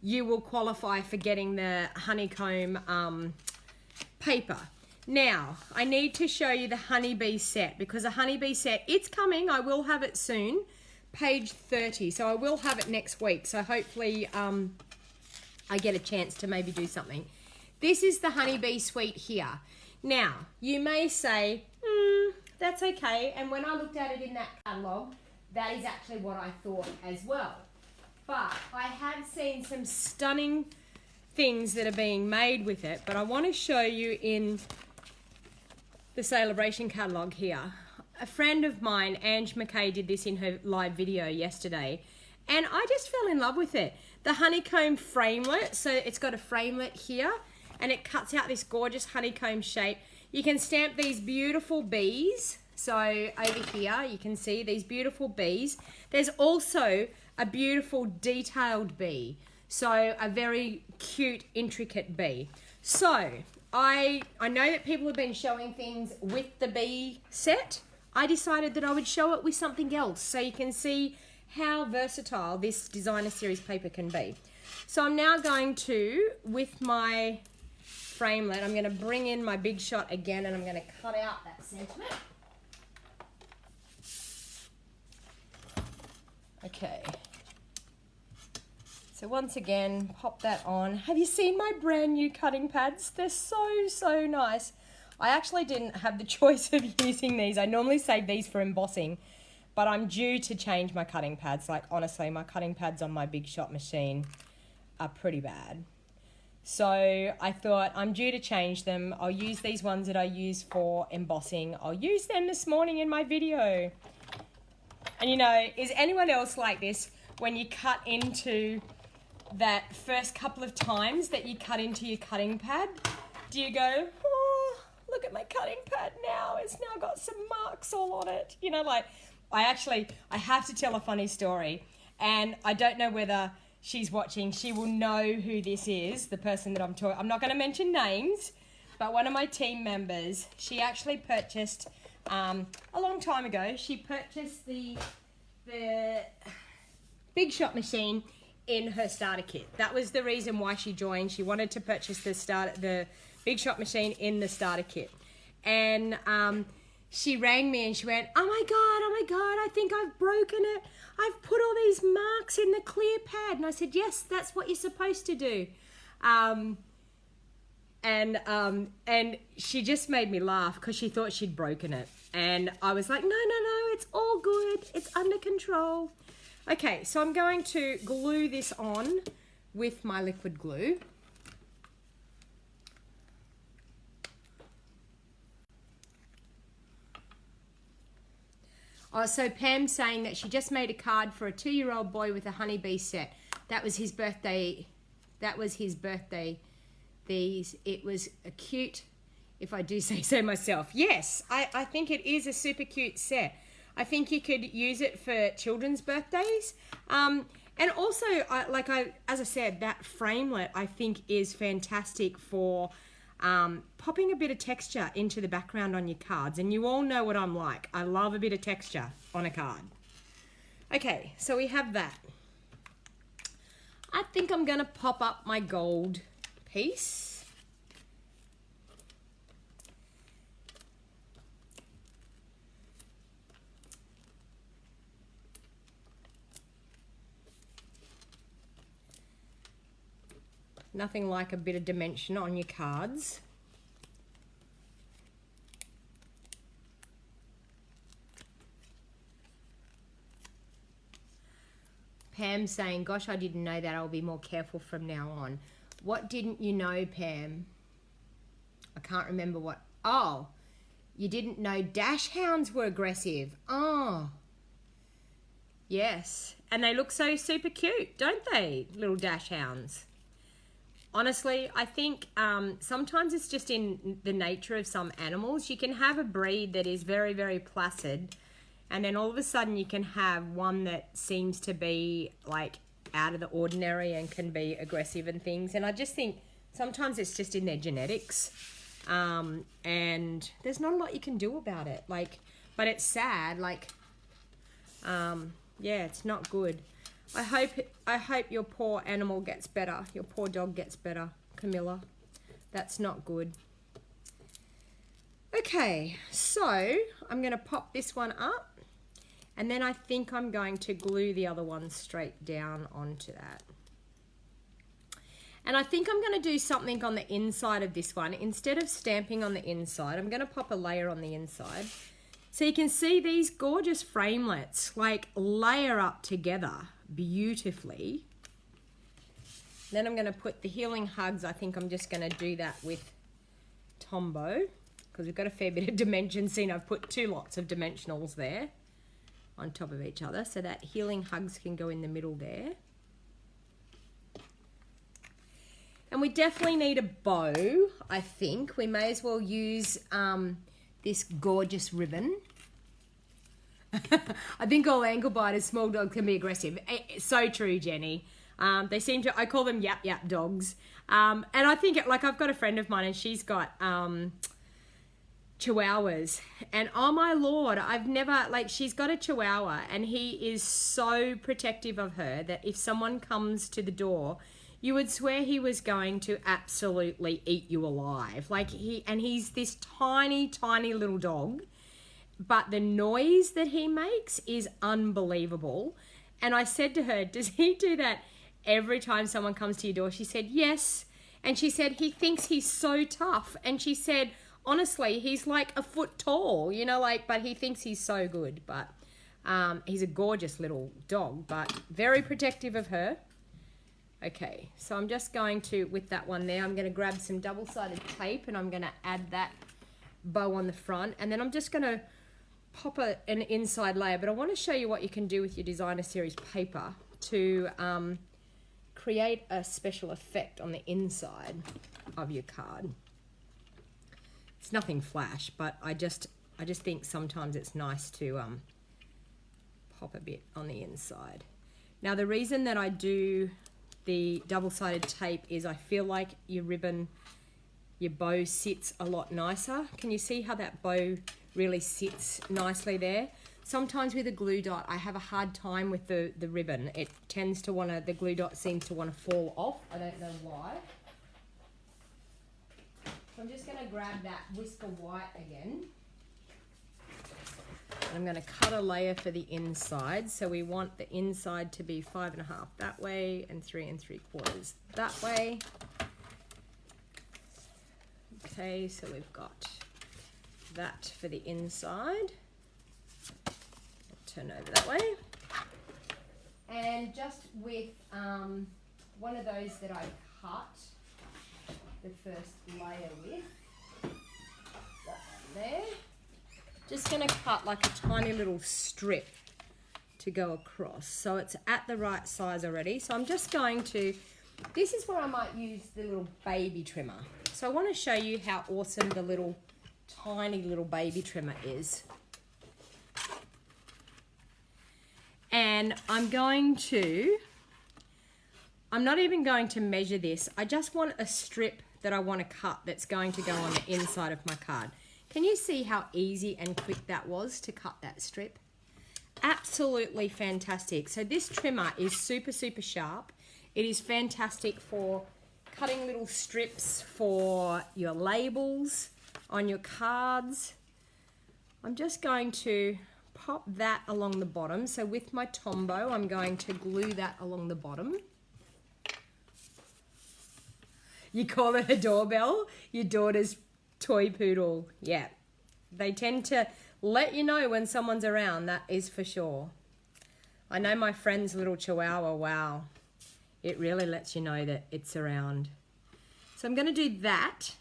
you will qualify for getting the honeycomb paper. Now, I need to show you the honeybee set, because a honeybee set, it's coming. I will have it soon. Page 30. So I will have it next week. So hopefully I get a chance to maybe do something. This is the honeybee suite here. Now, you may say, that's okay. And when I looked at it in that catalogue, that is actually what I thought as well. But I have seen some stunning things that are being made with it. But I want to show you in the Celebration catalogue here. A friend of mine, Ange McKay, did this in her live video yesterday. And I just fell in love with it. The honeycomb framelit. So it's got a framelit here. And it cuts out this gorgeous honeycomb shape. You can stamp these beautiful bees. So over here, you can see these beautiful bees. There's also a beautiful detailed bee. So a very cute, intricate bee. So I know that people have been showing things with the bee set. I decided that I would show it with something else so you can see how versatile this designer series paper can be. So I'm now going to, with my framelit, I'm going to bring in my Big Shot again, and I'm going to cut out that sentiment. Okay. So once again, pop that on. Have you seen my brand new cutting pads? They're so nice. I actually didn't have the choice of using these. I normally save these for embossing, but I'm due to change my cutting pads. Like, honestly, my cutting pads on my Big Shot machine are pretty bad. So I thought I'm due to change them. I'll use these ones that I use for embossing. I'll use them this morning in my video. And you know, is anyone else like this? When you cut into that first couple of times that you cut into your cutting pad, do you go, oh, look at my cutting pad now. It's now got some marks all on it. You know, like, I have to tell a funny story. And I don't know whether she's watching. She will know who this is, the person that I'm talking. I'm not going to mention names, but one of my team members, she actually purchased, a long time ago, she purchased the Big Shot machine in her starter kit. That was the reason why she joined. She wanted to purchase the Big Shot machine in the starter kit. And she rang me and she went, oh my God, I think I've broken it. I've put all these marks in the clear pad. And I said, yes, that's what you're supposed to do. And she just made me laugh because she thought she'd broken it. And I was like, no, it's all good. It's under control. Okay, so I'm going to glue this on with my liquid glue. Oh, so Pam's saying that she just made a card for a 2-year-old boy with a honeybee set. That was his birthday. It was a cute, if I do say so myself. Yes, I think it is a super cute set. I think you could use it for children's birthdays. And also, as I said, that framelit I think is fantastic for popping a bit of texture into the background on your cards. And you all know what I'm like. I love a bit of texture on a card. Okay, so we have that. I think I'm going to pop up my gold piece. Nothing like a bit of dimension on your cards. Pam saying, gosh, I didn't know that. I'll be more careful from now on. What didn't you know, Pam? I can't remember what. Oh, you didn't know dash hounds were aggressive. Oh, yes. And they look so super cute, don't they, little dash hounds? Honestly, I think sometimes it's just in the nature of some animals. You can have a breed that is very, very placid, and then all of a sudden you can have one that seems to be like out of the ordinary and can be aggressive and things. And I just think sometimes it's just in their genetics, and there's not a lot you can do about it. Like, but it's sad. Like, yeah, it's not good. I hope your poor animal gets better. Your poor dog gets better, Camilla. That's not good. Okay, so I'm going to pop this one up, and then I think I'm going to glue the other one straight down onto that. And I think I'm going to do something on the inside of this one. Instead of stamping on the inside, I'm going to pop a layer on the inside. So you can see these gorgeous framelets like layer up together beautifully. Then I'm going to put the healing hugs. I think I'm just going to do that with Tombow because we've got a fair bit of dimension. See, I've put 2 lots of dimensionals there on top of each other so that healing hugs can go in the middle there. And we definitely need a bow, I think. We may as well use this gorgeous ribbon. I think all ankle biters, small dogs can be aggressive. So true, Jenny. They seem to, I call them yap yap dogs. And I think, like, I've got a friend of mine and she's got chihuahuas. And oh my Lord, I've never, like, she's got a chihuahua and he is so protective of her that if someone comes to the door, you would swear he was going to absolutely eat you alive. Like, he's this tiny, tiny little dog. But the noise that he makes is unbelievable. And I said to her, does he do that every time someone comes to your door? She said, yes. And she said, he thinks he's so tough. And she said, honestly, he's like a foot tall, you know, like, but he thinks he's so good. But he's a gorgeous little dog, but very protective of her. Okay, so I'm just going to, with that one there, I'm going to grab some double-sided tape and I'm going to add that bow on the front. And then I'm just going to pop an inside layer, but I want to show you what you can do with your designer series paper to create a special effect on the inside of your card. It's nothing flash, but I just think sometimes it's nice to pop a bit on the inside. Now the reason that I do the double-sided tape is I feel like your ribbon, your bow sits a lot nicer. Can you see how that bow really sits nicely there? Sometimes with a glue dot, I have a hard time with the ribbon. It tends to want to, the glue dot seems to want to fall off. I don't know why. So I'm just going to grab that Whisker White again. And I'm going to cut a layer for the inside. So we want the inside to be 5.5 that way and 3 3/4 that way. Okay, so we've got that for the inside. I'll turn over that way. And just with one of those that I cut the first layer with, that one there. Just going to cut like a tiny little strip to go across. So it's at the right size already. So I'm just going to, this is where I might use the little baby trimmer. So I want to show you how awesome the little tiny little baby trimmer is. And I'm not even going to measure this. I just want a strip that I want to cut that's going to go on the inside of my card. Can you see how easy and quick that was to cut that strip? Absolutely fantastic. So this trimmer is super, super sharp. It is fantastic for cutting little strips for your labels on your cards. I'm just going to pop that along the bottom. So with my Tombow, I'm going to glue that along the bottom. You call it a doorbell? Your daughter's toy poodle. Yeah, they tend to let you know when someone's around, that is for sure. I know my friend's little chihuahua, wow, it really lets you know that it's around. So I'm going to do that,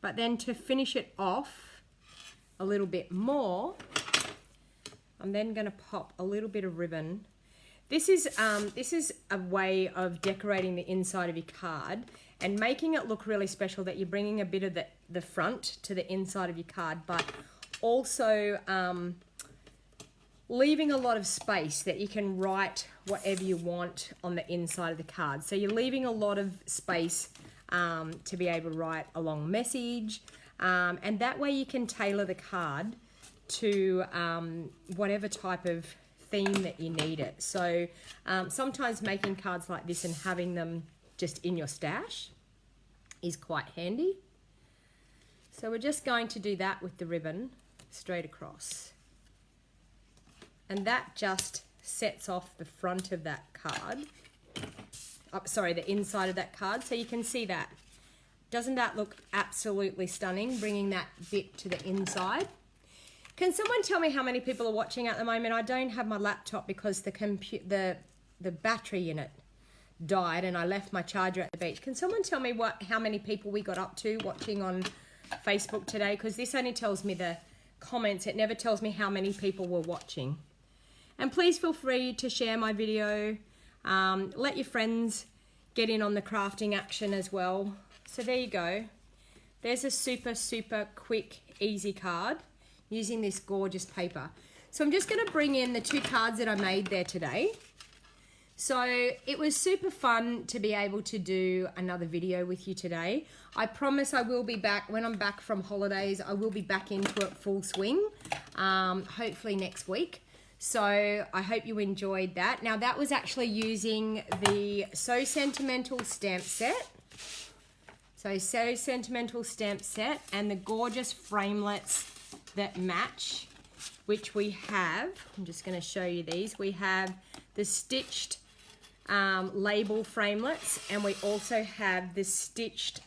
but then to finish it off a little bit more, I'm then going to pop a little bit of ribbon. This is a way of decorating the inside of your card and making it look really special, that you're bringing a bit of the front to the inside of your card, but also leaving a lot of space that you can write whatever you want on the inside of the card. So you're leaving a lot of space to be able to write a long message, and that way you can tailor the card to whatever type of theme that you need it. So sometimes making cards like this and having them just in your stash is quite handy. So we're just going to do that with the ribbon straight across. And that just sets off the front of that card. Oh, sorry, the inside of that card. So you can see that. Doesn't that look absolutely stunning, bringing that bit to the inside? Can someone tell me how many people are watching at the moment? I don't have my laptop because the battery in it died and I left my charger at the beach. Can someone tell me how many people we got up to watching on Facebook today? Because this only tells me the comments. It never tells me how many people were watching. And please feel free to share my video. Let your friends get in on the crafting action as well. So there you go. There's a super, super quick, easy card using this gorgeous paper. So I'm just going to bring in the 2 cards that I made there today. So it was super fun to be able to do another video with you today. I promise I will be back when I'm back from holidays. I will be back into it full swing, hopefully next week. So I hope you enjoyed that. Now that was actually using the So Sentimental stamp set. So Sentimental stamp set and the gorgeous framelets that match, which we have. I'm just going to show you these. We have the stitched label framelets, and we also have the stitched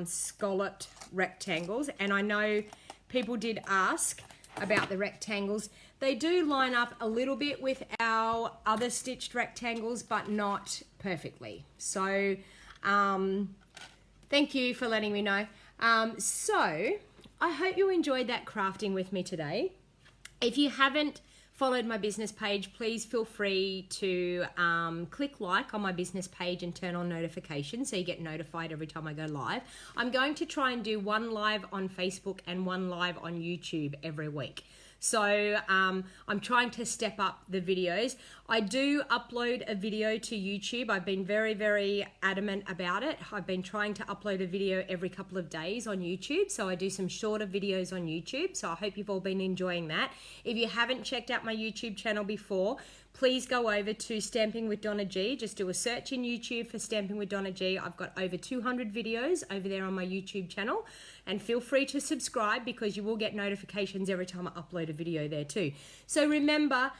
scalloped rectangles. And I know people did ask about the rectangles. They do line up a little bit with our other stitched rectangles, but not perfectly. So thank you for letting me know. So I hope you enjoyed that crafting with me today. If you haven't followed my business page, please feel free to click like on my business page and turn on notifications so you get notified every time I go live. I'm going to try and do 1 live on Facebook and 1 live on YouTube every week. So I'm trying to step up the videos. I do upload a video to YouTube. I've been very, very adamant about it. I've been trying to upload a video every couple of days on YouTube. So I do some shorter videos on YouTube. So I hope you've all been enjoying that. If you haven't checked out my YouTube channel before, please go over to Stamping with Donna G. Just do a search in YouTube for Stamping with Donna G. I've got over 200 videos over there on my YouTube channel. And feel free to subscribe because you will get notifications every time I upload a video there too. So remember,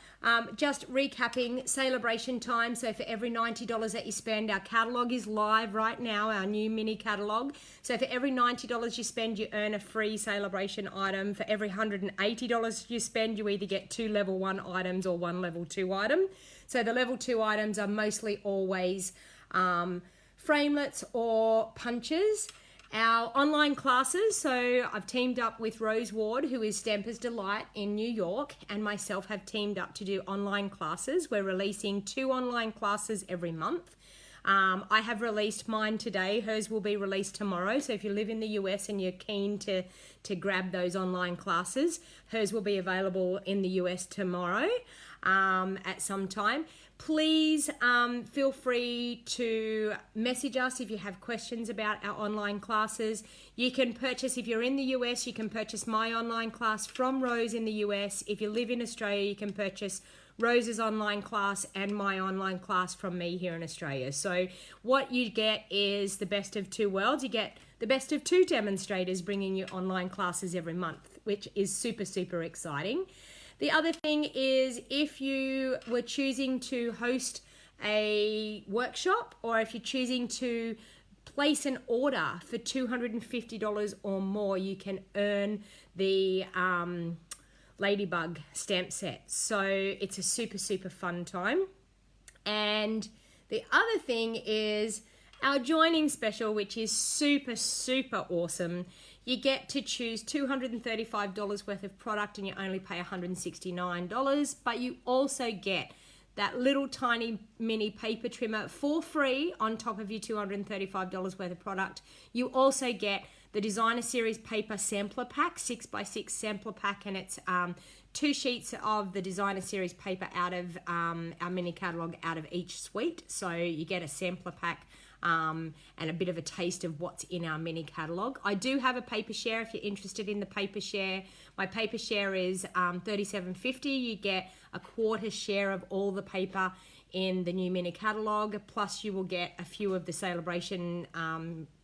just recapping, celebration time. So for every $90 that you spend, our catalogue is live right now, our new mini catalogue. So for every $90 you spend, you earn a free celebration item. For every $180 you spend, you either get 2 level 1 items or 1 level 2 item. So the level 2 items are mostly always framelets or punches. Our online classes, so I've teamed up with Rose Ward, who is Stamper's Delight in New York, and myself have teamed up to do online classes. We're releasing 2 online classes every month. I have released mine today. Hers will be released tomorrow. So if you live in the US and you're keen to grab those online classes, hers will be available in the US tomorrow at some time. Please feel free to message us if you have questions about our online classes. You can purchase, if you're in the US, you can purchase my online class from Rose in the US. If you live in Australia, you can purchase Rose's online class and my online class from me here in Australia. So what you get is the best of 2 worlds. You get the best of 2 demonstrators bringing you online classes every month, which is super, super exciting. The other thing is, if you were choosing to host a workshop, or if you're choosing to place an order for $250 or more, you can earn the Ladybug stamp set. So it's a super, super fun time. And the other thing is our joining special, which is super, super awesome. You get to choose $235 worth of product and you only pay $169, but you also get that little tiny mini paper trimmer for free on top of your $235 worth of product. You also get the Designer Series paper sampler pack, 6x6 sampler pack, and it's 2 sheets of the Designer Series paper out of our mini catalogue out of each suite. So you get a sampler pack and a bit of a taste of what's in our mini catalogue. I do have a paper share if you're interested in the paper share. My paper share is $37.50. You get a quarter share of all the paper in the new mini catalogue, plus you will get a few of the celebration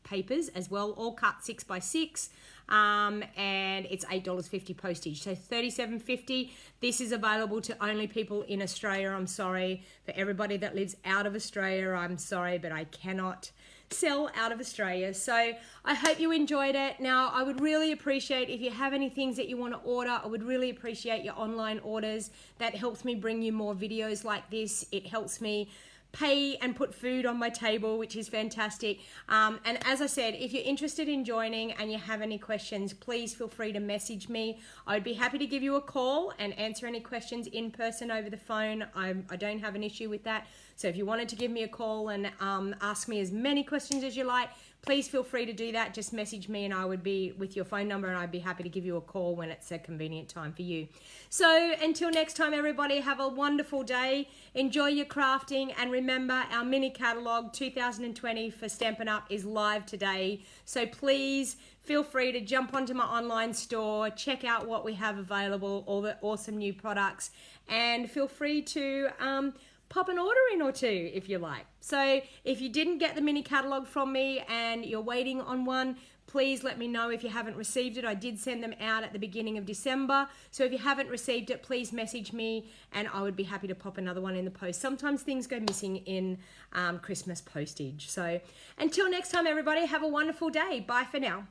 papers as well, all cut 6x6, and it's $8.50 postage, so $37.50. This is available to only people in Australia. I'm sorry. For everybody that lives out of Australia, I'm sorry, but I cannot sell out of Australia. So I hope you enjoyed it. Now, I would really appreciate if you have any things that you want to order. I would really appreciate your online orders. That helps me bring you more videos like this. It helps me pay and put food on my table, which is fantastic. And as I said, if you're interested in joining and you have any questions, please feel free to message me. I'd be happy to give you a call and answer any questions in person over the phone. I don't have an issue with that. So if you wanted to give me a call and ask me as many questions as you like, please feel free to do that. Just message me and I would be with your phone number, and I'd be happy to give you a call when it's a convenient time for you. So until next time, everybody, have a wonderful day. Enjoy your crafting, and remember, our mini catalogue 2020 for Stampin' Up! Is live today. So please feel free to jump onto my online store, check out what we have available, all the awesome new products, and feel free to pop an order in or two if you like. So if you didn't get the mini catalogue from me and you're waiting on one, please let me know if you haven't received it. I did send them out at the beginning of December. So if you haven't received it, please message me and I would be happy to pop another one in the post. Sometimes things go missing in Christmas postage. So until next time, everybody, have a wonderful day. Bye for now.